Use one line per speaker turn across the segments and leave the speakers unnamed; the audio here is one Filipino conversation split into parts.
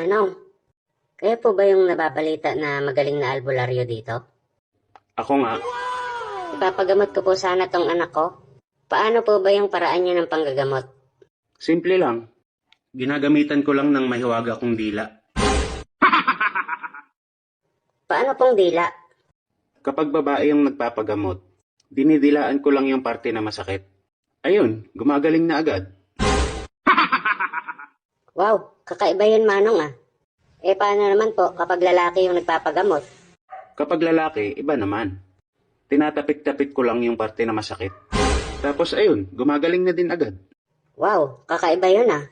Manong, kayo po ba yung nababalita na magaling na albularyo dito?
Ako nga,
Ipapagamot ko po sana tong anak ko. Paano po ba yung paraan niya ng panggagamot?
simple lang. Ginagamitan ko lang ng mahiwaga kong dila.
Paano pong dila?
Kapag babae yung nagpapagamot, dinidilaan ko lang yung parte na masakit. Ayun, gumagaling na agad.
Wow, kakaiba yun Manong ah. Paano naman po kapag lalaki yung nagpapagamot?
Kapag lalaki, iba naman. Tinatapik-tapik ko lang yung parte na masakit. Tapos ayun, gumagaling na din agad.
Wow, kakaiba yun ah.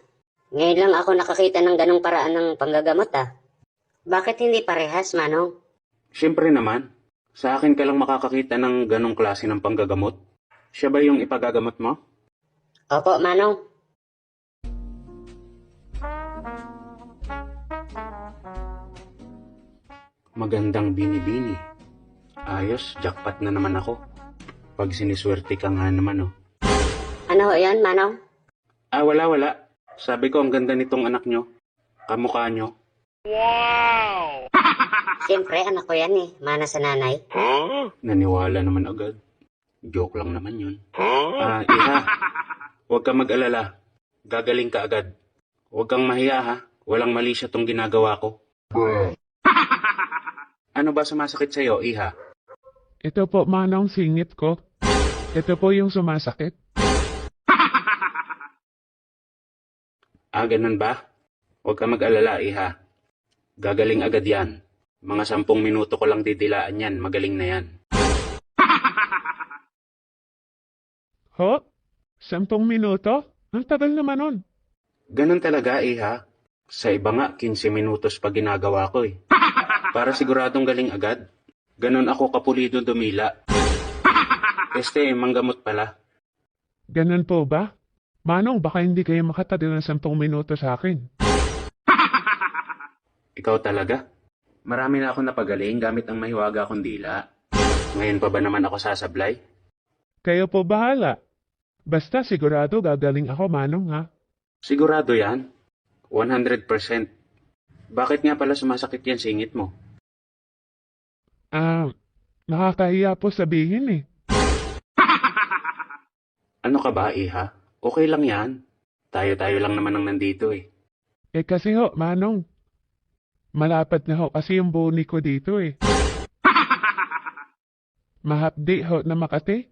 Ngayon lang ako nakakita ng ganong paraan ng panggagamot ah. Bakit hindi parehas Manong?
Siyempre naman, sa akin ka lang makakakita ng ganong klase ng panggagamot. Siya ba yung ipagagamot mo?
Opo Manong.
Magandang bini-bini. Ayos, jackpot na naman ako. Pag siniswerte ka nga naman oh.
Ano ho yan Manong?
Wala. Sabi ko ang ganda nitong anak nyo. Kamukha nyo.
Siyempre anak ko yan mana sa nanay.
Naniwala naman agad. Joke lang naman yun. Iha, huwag ka mag-alala. Gagaling ka agad. Huwag kang mahiya ha. Walang mali siya tong ginagawa ko. Ano ba sumasakit sa'yo, Iha?
Ito po, Manong, singit ko. Ito po yung sumasakit.
Ganun ba? Huwag ka mag-alala, Iha. Gagaling agad yan. Mga 10 minuto ko lang didilaan yan. Magaling na yan.
Ho? 10 minuto? Ang tagal naman nun.
Ganun talaga, Iha. Sa iba nga, 15 minutos pa ginagawa ko eh. Para siguradong galing agad. Ganun ako kapulido dumila. Manggamot pala.
Ganun po ba? Manong, baka hindi kayo makatagal ng 10 minuto sa akin.
Ikaw talaga? Marami na ako napagaling gamit ang mahiwaga kong dila. Ngayon pa ba naman ako sasablay?
Kayo po bahala. Basta sigurado gagaling ako, Manong, ha?
Sigurado yan. 100%. Bakit nga pala sumasakit yan singit mo?
Nakakahiya po sabihin eh.
Ano ka ba, Iha? Okay lang yan. Tayo-tayo lang naman ang nandito eh.
Kasi ho, Manong, malapad na ho kasi yung buni ko dito eh. Mahapdi ho na Makati.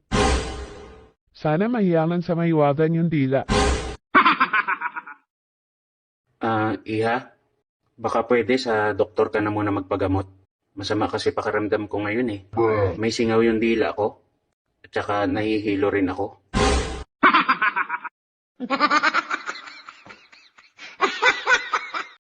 Sana mahiyangan sa mahiwagan yung dila.
Iha, baka pwede sa doktor ka na muna magpagamot. Masama kasi pakaramdam ko ngayon eh. May singaw yung dila ko. At saka nahihilo rin ako.